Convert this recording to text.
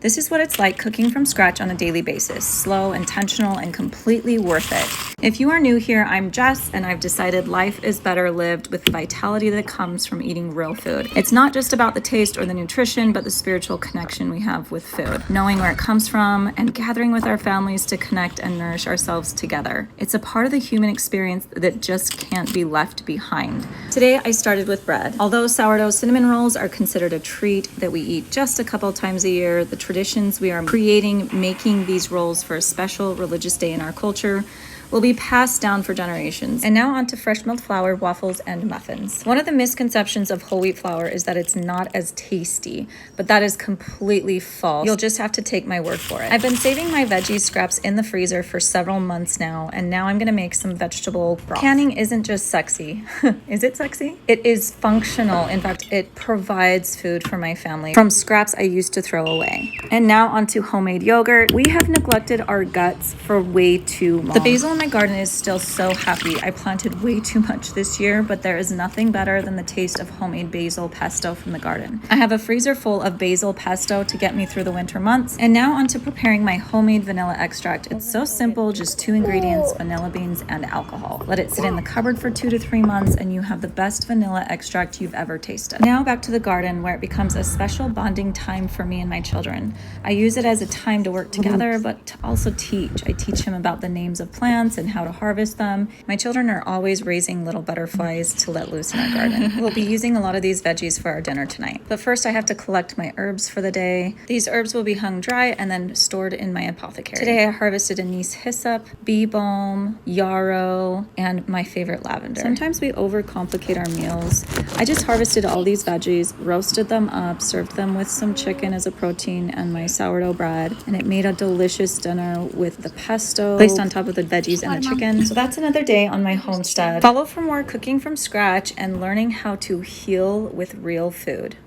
This is what it's like cooking from scratch on a daily basis. Slow, intentional, and completely worth it. If you are new here, I'm Jess, and I've decided life is better lived with the vitality that comes from eating real food. It's not just about the taste or the nutrition, but the spiritual connection we have with food. Knowing where it comes from and gathering with our families to connect and nourish ourselves together. It's a part of the human experience that just can't be left behind. Today, I started with bread. Although sourdough cinnamon rolls are considered a treat that we eat just a couple times a year, the traditions we are creating making these rolls for a special religious day in our culture will be passed down for generations. And now on to fresh milled flour, waffles, and muffins. One of the misconceptions of whole wheat flour is that it's not as tasty, but that is completely false. You'll just have to take my word for it. I've been saving my veggie scraps in the freezer for several months now, and now I'm gonna make some vegetable broth. Canning isn't just sexy. Is it sexy? It is functional. In fact, it provides food for my family from scraps I used to throw away. And now on to homemade yogurt. We have neglected our guts for way too long. The basil in my garden is still so happy. I planted way too much this year, but there is nothing better than the taste of homemade basil pesto from the garden. I have a freezer full of basil pesto to get me through the winter months. And now on to preparing my homemade vanilla extract. It's so simple, just 2 ingredients, vanilla beans and alcohol. Let it sit in the cupboard for 2 to 3 months and you have the best vanilla extract you've ever tasted. Now back to the garden where it becomes a special bonding time for me and my children. I use it as a time to work together, but to also teach. I teach him about the names of plants and how to harvest them. My children are always raising little butterflies to let loose in our garden. We'll be using a lot of these veggies for our dinner tonight. But first I have to collect my herbs for the day. These herbs will be hung dry and then stored in my apothecary. Today I harvested anise hyssop, bee balm, yarrow, and my favorite lavender. Sometimes we overcomplicate our meals. I just harvested all these veggies, roasted them up, served them with some chicken as a protein and my sourdough bread, and it made a delicious dinner with the pesto placed on top of the veggies and the chicken. So that's another day on my homestead. Follow for more cooking from scratch and learning how to heal with real food.